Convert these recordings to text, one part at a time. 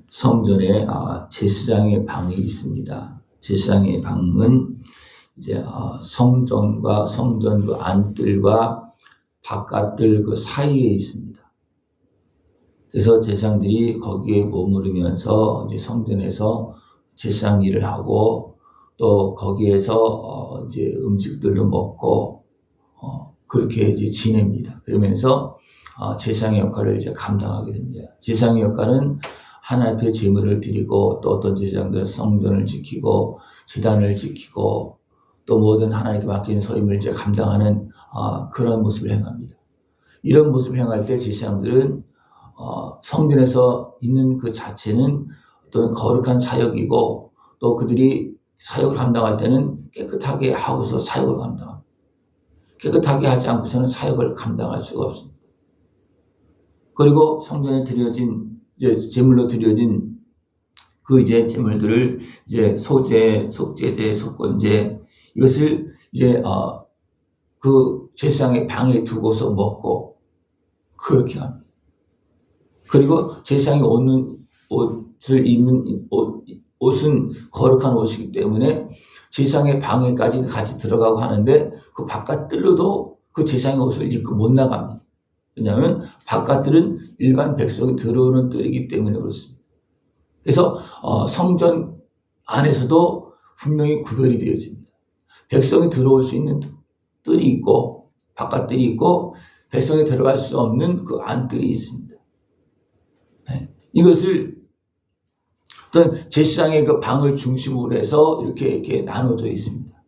성전에 제사장의 방이 있습니다. 제사장의 방은 이제 성전과 성전 그 안뜰과 바깥뜰 그 사이에 있습니다. 그래서 제사장들이 거기에 머무르면서 이제 성전에서 제사장 일을 하고 또 거기에서 이제 음식들도 먹고 그렇게 이제 지냅니다. 그러면서 제사장의 역할을 이제 감당하게 됩니다. 제사장의 역할은 하나님 앞에 제물을 드리고 또 어떤 제사장들은 성전을 지키고 제단을 지키고 또 모든 하나님께 맡긴 소임을 이제 감당하는 그런 모습을 행합니다. 이런 모습을 행할 때 제사장들은 성전에서 있는 그 자체는 어떤 거룩한 사역이고 또 그들이 사역을 감당할 때는 깨끗하게 하고서 사역을 감당합니다. 깨끗하게 하지 않고서는 사역을 감당할 수가 없습니다. 그리고 성전에 드려진 이제 제물로 드려진 그 이제 제물들을 이제 소제, 속제제, 속건제 이것을 이제 그 제사장의 방에 두고서 먹고 그렇게 합니다. 그리고 제사장이 옷을 입는 옷은 거룩한 옷이기 때문에 제사장의 방에까지 같이 들어가고 하는데 그 바깥 뜰로도 그 제사장의 옷을 입고 못 나갑니다. 왜냐하면 바깥뜰은 일반 백성이 들어오는 뜰이기 때문에 그렇습니다. 그래서 성전 안에서도 분명히 구별이 되어집니다. 백성이 들어올 수 있는 뜰이 있고 바깥뜰이 있고 백성이 들어갈 수 없는 그 안뜰이 있습니다. 이것을 어떤 제사장의 그 방을 중심으로 해서 이렇게 나눠져 있습니다.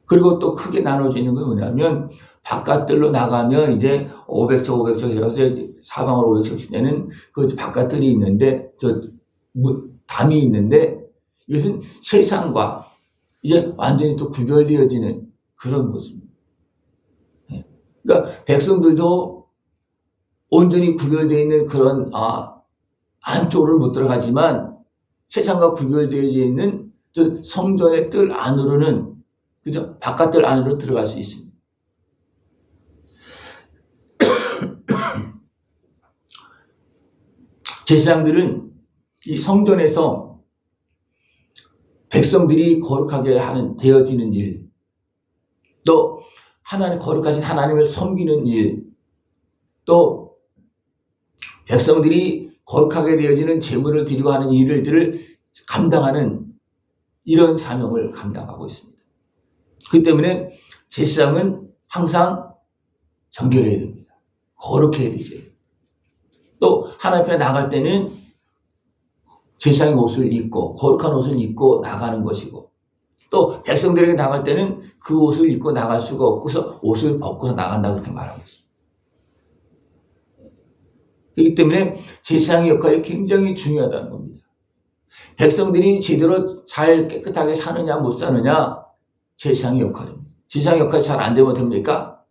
그리고 또 크게 나눠져 있는 건 뭐냐면 바깥뜰로 나가면 이제 500척 500척 이라서 사방으로 500척씩 되는 그 바깥뜰이 있는데 담이 있는데 이것은 세상과 이제 완전히 또 구별되어지는 그런 모습입니다. 그러니까 백성들도 온전히 구별되어 있는 그런 안쪽으로 못 들어가지만 세상과 구별되어 있는 성전의 뜰 안으로는 그죠? 바깥뜰 안으로 들어갈 수 있습니다. 제사장들은 이 성전에서 백성들이 거룩하게 되어지는 일, 또 거룩하신 하나님을 섬기는 일, 또 백성들이 거룩하게 되어지는 제물을 드리고 하는 일들을 감당하는 이런 사명을 감당하고 있습니다. 그렇기 때문에 제사장은 항상 정결해야 됩니다. 거룩해야 되죠. 또 하나님 앞에 나갈 때는 제사장의 옷을 입고 거룩한 옷을 입고 나가는 것이고 또 백성들에게 나갈 때는 그 옷을 입고 나갈 수가 없고서 옷을 벗고서 나간다 그렇게 말하고 있습니다. 그렇기 때문에 제사장의 역할이 굉장히 중요하다는 겁니다. 백성들이 제대로 잘 깨끗하게 사느냐 못 사느냐 제사장의 역할입니다. 제사장의 역할이 잘 안 되면 됩니까?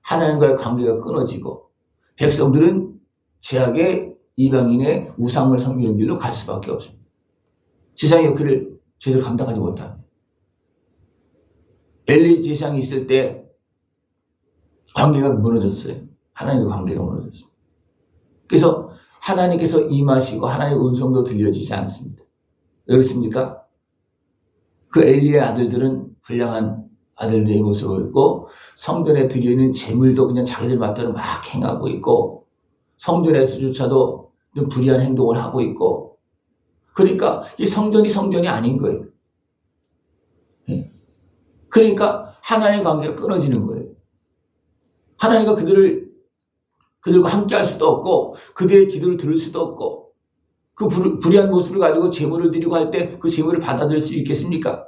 하나님과의 관계가 끊어지고 백성들은 죄악의 이방인의 우상을 섬기는 길로 갈 수밖에 없습니다. 제사장의 역할을 제대로 감당하지 못합니다. 엘리 제사장이 있을 때 관계가 무너졌어요. 하나님과 관계가 무너졌습니다. 그래서 하나님께서 임하시고 하나님의 음성도 들려지지 않습니다. 왜 그렇습니까? 그 엘리의 아들들은 불량한 아들들의 모습을 보이고 성전에 드리는 제물도 그냥 자기들 맛대로 막 행하고 있고 성전에서조차도 좀 불의한 행동을 하고 있고 그러니까 이 성전이 아닌 거예요. 그러니까 하나님의 관계가 끊어지는 거예요. 하나님과 그들과 함께 할 수도 없고 그들의 기도를 들을 수도 없고 그 불의한 모습을 가지고 제물을 드리고 할 때 그 제물을 받아들일 수 있겠습니까?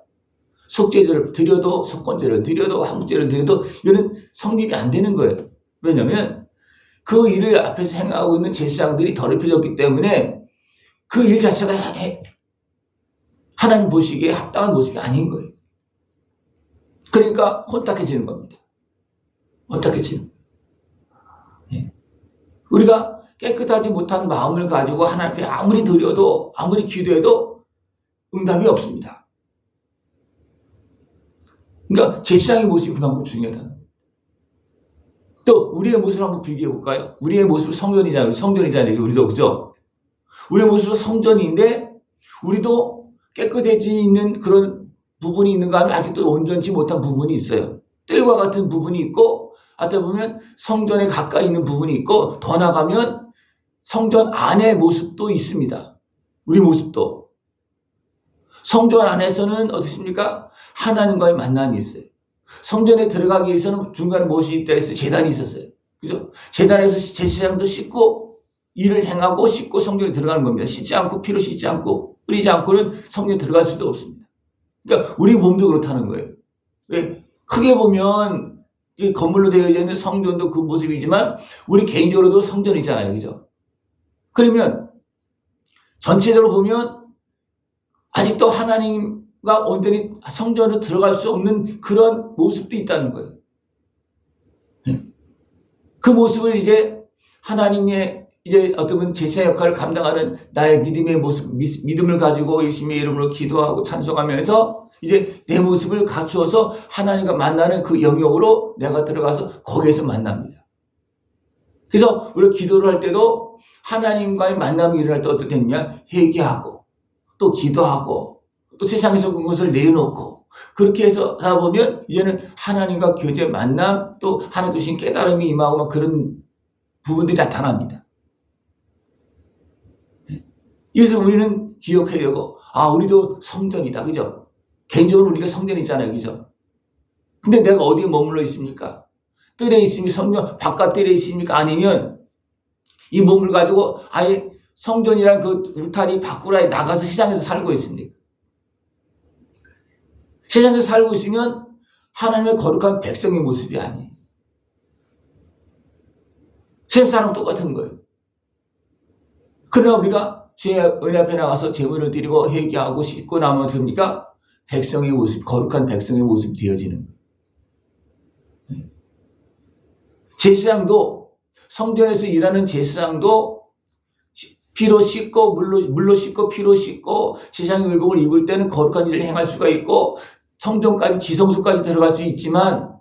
속죄제를 드려도 속건제를 드려도 한국제를 드려도 이거는 성립이 안 되는 거예요. 왜냐하면 그 일을 앞에서 행하고 있는 제사장들이 더럽혀졌기 때문에 그 일 자체가 하나님 보시기에 합당한 모습이 아닌 거예요. 그러니까 혼탁해지는 겁니다. 혼탁해지는. 우리가 깨끗하지 못한 마음을 가지고 하나님 앞에 아무리 드려도 아무리 기도해도 응답이 없습니다. 그러니까 제사장의 모습이 그만큼 중요하다는 거예요. 또 우리의 모습을 한번 비교해 볼까요? 우리의 모습 성전이잖아요. 성전이잖아요. 우리도 그죠? 우리의 모습은 성전인데 우리도 깨끗해지 있는 그런 부분이 있는가 하면 아직도 온전치 못한 부분이 있어요. 뜰과 같은 부분이 있고 하다 보면 성전에 가까이 있는 부분이 있고 더 나가면 성전 안의 모습도 있습니다. 우리 모습도. 성전 안에서는 어떻습니까? 하나님과의 만남이 있어요. 성전에 들어가기 위해서는 중간에 무엇이 있다 해서 제단이 있었어요. 그죠? 제단에서 제사장도 씻고 일을 행하고 씻고 성전에 들어가는 겁니다. 씻지 않고 피로 씻지 않고 뿌리지 않고는 성전에 들어갈 수도 없습니다. 그러니까 우리 몸도 그렇다는 거예요. 왜? 크게 보면 이 건물로 되어 있는 성전도 그 모습이지만 우리 개인적으로도 성전이잖아요. 그죠? 그러면 전체적으로 보면 아직도 하나님과 온전히 성전으로 들어갈 수 없는 그런 모습도 있다는 거예요. 그 모습을 이제 하나님의 이제 어떤 제사 역할을 감당하는 나의 믿음의 모습, 믿음을 가지고 예수님의 이름으로 기도하고 찬송하면서 이제 내 모습을 갖추어서 하나님과 만나는 그 영역으로 내가 들어가서 거기에서 만납니다. 그래서 우리가 기도를 할 때도 하나님과의 만남이 일어날 때 어떻게 되느냐? 회개하고 또 기도하고 또 세상에서 그것을 내려놓고 그렇게 해서 하다 보면 이제는 하나님과 교제 만남 또 하나님 주신 깨달음이 임하고 막 그런 부분들이 나타납니다. 그래서 우리는 기억해야 되고 우리도 성전이다. 그죠? 개인적으로 우리가 성전이잖아요. 그죠? 근데 내가 어디에 머물러 있습니까? 뜰에 있습니까? 성전 바깥 뜰에 있습니까? 아니면 이 몸을 가지고 아예 성전이란 그 울타리 밖으로 나가서 세상에서 살고 있습니까? 세상에서 살고 있으면 하나님의 거룩한 백성의 모습이 아니에요. 세상 사람 똑같은 거예요. 그러나 우리가 주의 은혜 앞에 나가서 제물을 드리고 회개하고 씻고 나면 됩니까? 백성의 모습, 거룩한 백성의 모습이 되어지는 거예요. 제사장도 성전에서 일하는 제사장도 피로 씻고 물로 씻고 피로 씻고 제사장의 의복을 입을 때는 거룩한 일을 행할 수가 있고 성전까지 지성소까지 들어갈 수 있지만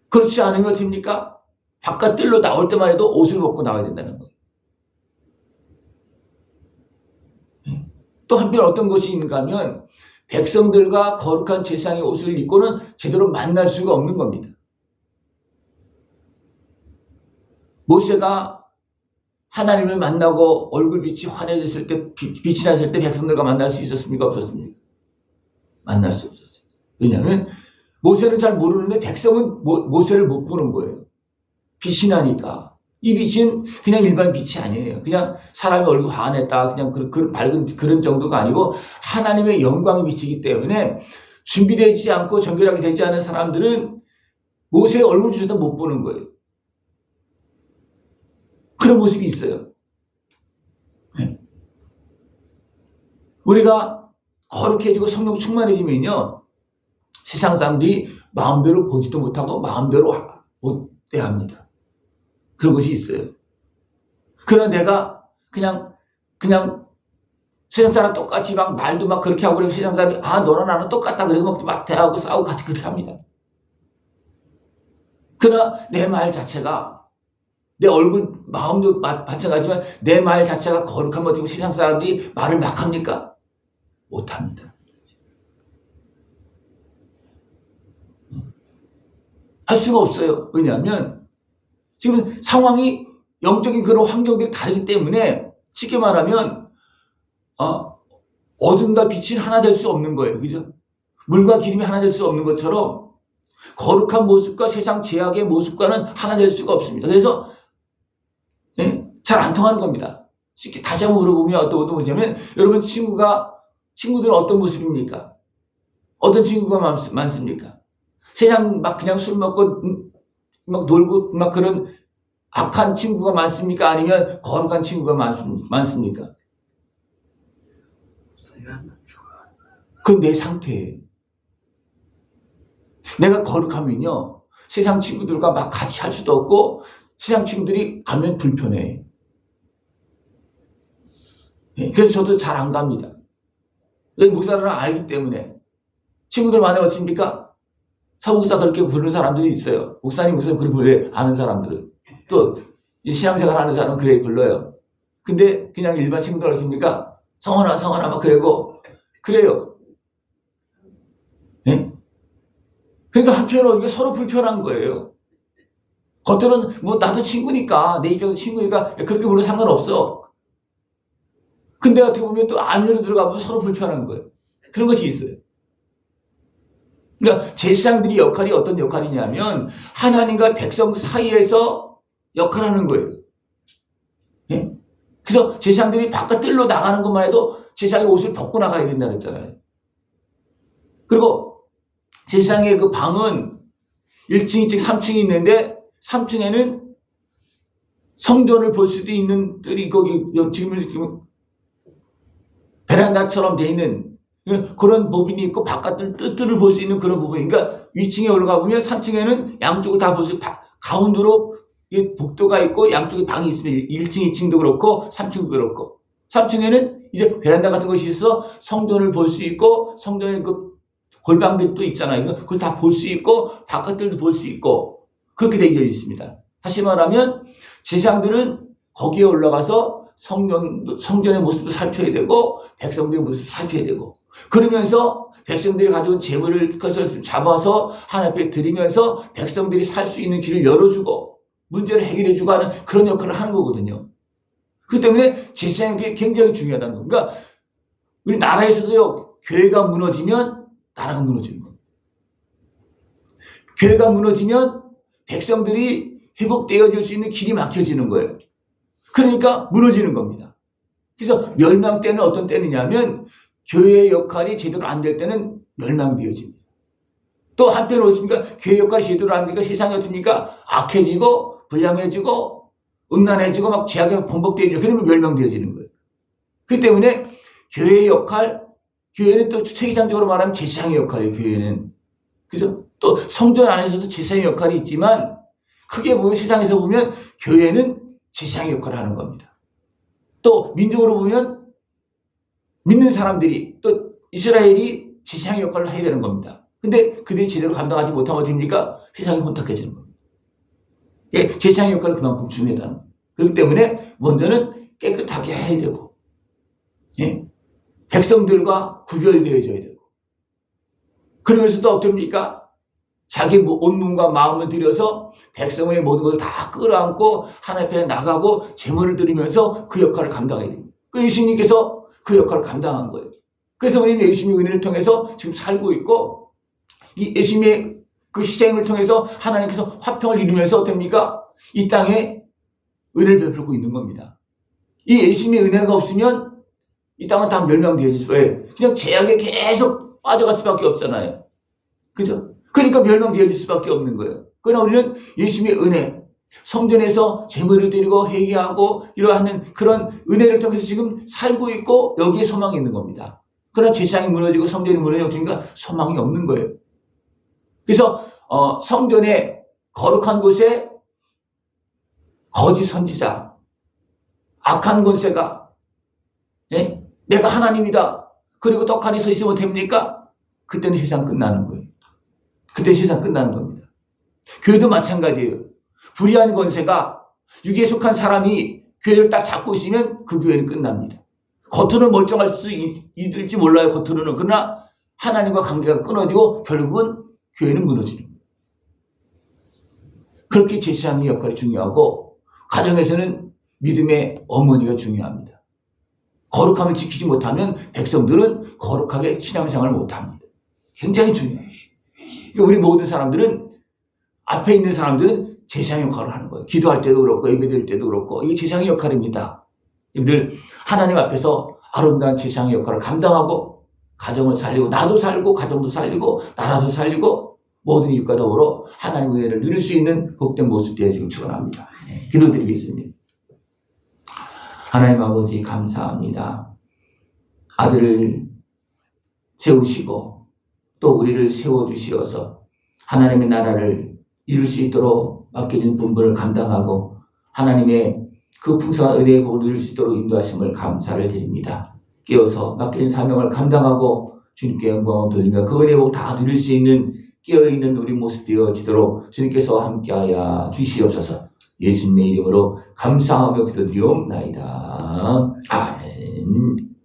그렇지 않으면 어떻습니까? 바깥 뜰로 나올 때만 해도 옷을 벗고 나와야 된다는 거예요. 또 한편 어떤 것이 있는가 하면 백성들과 거룩한 제사장의 옷을 입고는 제대로 만날 수가 없는 겁니다. 모세가 하나님을 만나고 얼굴빛이 환해졌을 때, 빛이 났을 때 백성들과 만날 수 있었습니까? 없었습니까? 만날 수 없었어요. 왜냐하면 모세는 잘 모르는데 백성은 모세를 못 보는 거예요. 빛이 나니까. 이 빛은 그냥 일반 빛이 아니에요. 그냥 사람의 얼굴 환했다. 그냥 밝은 그런 정도가 아니고 하나님의 영광의 빛이기 때문에 준비되지 않고 정결하게 되지 않은 사람들은 모세의 얼굴조차도 못 보는 거예요. 그런 모습이 있어요. 우리가 거룩해지고 성령 충만해지면요. 세상 사람들이 마음대로 보지도 못하고 마음대로 못 대합니다. 그런 것이 있어요. 그러나 내가 그냥 세상 사람 똑같이 막 말도 막 그렇게 하고 그러면 세상 사람이 너랑 나는 똑같다 그러고 막 대하고 싸우고 같이 그렇게 합니다. 그러나 내 말 자체가 내 얼굴 마음도 마찬가지지만 내 말 자체가 거룩하면 어떻게 세상 사람들이 말을 막 합니까? 못합니다. 할 수가 없어요. 왜냐하면 지금 상황이 영적인 그런 환경들이 다르기 때문에 쉽게 말하면 어둠과 빛이 하나 될 수 없는 거예요. 그죠? 물과 기름이 하나 될 수 없는 것처럼 거룩한 모습과 세상 죄악의 모습과는 하나 될 수가 없습니다. 그래서 잘 안 통하는 겁니다. 쉽게 다시 한번 물어보면 어떤 모습이냐면 여러분 친구들은 어떤 모습입니까? 어떤 친구가 많습니까? 세상 막 그냥 술 먹고 막 놀고 막 그런 악한 친구가 많습니까? 아니면 거룩한 친구가 많습니까? 그건 내 상태예요. 내가 거룩하면요. 세상 친구들과 막 같이 할 수도 없고 세상 친구들이 가면 불편해. 그래서 저도 잘 안 갑니다. 목사들은 알기 때문에 친구들 많으면 어떻습니까? 서목사 그렇게 부르는 사람들이 있어요. 목사님 그렇게 불러요. 아는 사람들은. 또 신앙생활 하는 사람은 그래 불러요. 근데 그냥 일반 친구들 하십니까? 성원아 막 그러고 그래요. 네? 그러니까 한편으로 이게 서로 불편한 거예요. 겉으로는 뭐 나도 친구니까 내 입장에서 친구니까 그렇게 불러도 상관없어. 근데 어떻게 보면 또 안으로 들어가면 서로 불편한 거예요. 그런 것이 있어요. 그러니까 제사장들이 역할이 어떤 역할이냐면 하나님과 백성 사이에서 역할하는 거예요. 예? 그래서 제사장들이 바깥들로 나가는 것만 해도 제사장의 옷을 벗고 나가야 된다 그랬잖아요. 그리고 제사장의 그 방은 1층, 2층, 3층이 있는데 3층에는 성전을 볼 수도 있는 뜰이 거기 지금 베란다처럼 돼 있는 그런 부분이 있고 바깥을 뜰을 볼 수 있는 그런 부분이 그러니까 위층에 올라가 보면 3층에는 양쪽을 다 볼 수 가운데로 복도가 있고 양쪽에 방이 있으면 1층, 2층도 그렇고 3층도 그렇고 3층에는 이제 베란다 같은 것이 있어 성전을 볼 수 있고 성전의 그 골방들도 있잖아요. 그걸 다 볼 수 있고 바깥들도 볼 수 있고 그렇게 되어 있습니다. 다시 말하면 제사장들은 거기에 올라가서 성전의 모습도 살펴야 되고 백성들의 모습도 살펴야 되고 그러면서 백성들이 가져온 재물을 그것을 잡아서 하나님 앞에 드리면서 백성들이 살 수 있는 길을 열어주고 문제를 해결해주고 하는 그런 역할을 하는 거거든요. 그렇기 때문에 제사장이 굉장히 중요하다는 겁니다. 그러니까 우리 나라에서도요. 교회가 무너지면 나라가 무너지는 겁니다. 교회가 무너지면 백성들이 회복되어질 수 있는 길이 막혀지는 거예요. 그러니까 무너지는 겁니다. 그래서 멸망 때는 어떤 때느냐면 교회의 역할이 제대로 안 될 때는 멸망되어집니다. 또 한편으로 보십니까? 교회 역할이 제대로 안 되니까 세상이 어떻습니까? 악해지고 불량해지고 음란해지고 막 죄악이 번복되어지고 그러면 멸망되어지는 거예요. 그렇기 때문에 교회의 역할, 교회는 또 세계상적으로 말하면 제사장의 역할이에요. 교회는. 그죠? 또 성전 안에서도 제사장의 역할이 있지만 크게 보면 세상에서 보면 교회는 제사장의 역할을 하는 겁니다. 또 민족으로 보면 믿는 사람들이 또 이스라엘이 제사장의 역할을 해야 되는 겁니다. 근데 그들이 제대로 감당하지 못하면 됩니까? 세상이 혼탁해지는 겁니다. 제사장의 역할은 그만큼 중요하다는 겁니다. 그렇기 때문에 먼저는 깨끗하게 해야 되고 백성들과 구별되어져야 되고 그러면서도 어떻습니까? 자기 온 몸과 마음을 들여서 백성의 모든 것을 다 끌어안고 하나님 앞에 나가고 제물을 드리면서 그 역할을 감당해야 됩니다. 그 예수님께서 그 역할을 감당한 거예요. 그래서 우리는 예수님의 은혜를 통해서 지금 살고 있고 이 예수님의 그 희생을 통해서 하나님께서 화평을 이루면서 어떻습니까? 이 땅에 은혜를 베풀고 있는 겁니다. 이 예수님의 은혜가 없으면 이 땅은 다 멸망되어지죠. 왜? 그냥 죄악에 계속 빠져갈 수밖에 없잖아요. 그죠? 그러니까 멸망되어질 수밖에 없는 거예요. 그러나 우리는 예수님의 은혜, 성전에서 제물을 드리고 회개하고 이러한 그런 은혜를 통해서 지금 살고 있고 여기에 소망이 있는 겁니다. 그러나 제사장이 무너지고 성전이 무너지니까 소망이 없는 거예요. 그래서 성전의 거룩한 곳에 거짓 선지자, 악한 권세가 내가 하나님이다. 그리고 떡하니 서 있으면 됩니까? 그때는 세상 끝나는 거예요. 그때 세상 끝나는 겁니다. 교회도 마찬가지예요. 불의한 권세가 육에 속한 사람이 교회를 딱 잡고 있으면 그 교회는 끝납니다. 겉으로는 멀쩡할 수 있을지 몰라요. 겉으로는. 그러나 하나님과 관계가 끊어지고 결국은 교회는 무너지는 거예요. 그렇게 제사장의 역할이 중요하고 가정에서는 믿음의 어머니가 중요합니다. 거룩함을 지키지 못하면 백성들은 거룩하게 신앙생활을 못합니다. 굉장히 중요해요. 우리 모든 사람들은 앞에 있는 사람들은 제사장 역할을 하는 거예요. 기도할 때도 그렇고 예배 드릴 때도 그렇고 이게 제사장의 역할입니다. 여러분들 하나님 앞에서 아름다운 제사장의 역할을 감당하고 가정을 살리고 나도 살고 가정도 살리고 나라도 살리고 모든 이웃과 더불어 하나님의 은혜를 누릴 수 있는 복된 모습 되어지길 축원합니다. 기도드리겠습니다. 하나님 아버지 감사합니다. 아들을 세우시고 또 우리를 세워주시어서 하나님의 나라를 이룰 수 있도록 맡겨진 분부를 감당하고 하나님의 그 풍성한 은혜의 복을 누릴 수 있도록 인도하심을 감사를 드립니다. 깨어서 맡겨진 사명을 감당하고 주님께 영광을 돌리며 그 은혜의 복 다 누릴 수 있는 깨어있는 우리 모습 되어지도록 주님께서 함께하여 주시옵소서. 예수님의 이름으로 감사하며 기도드리옵나이다. 아멘.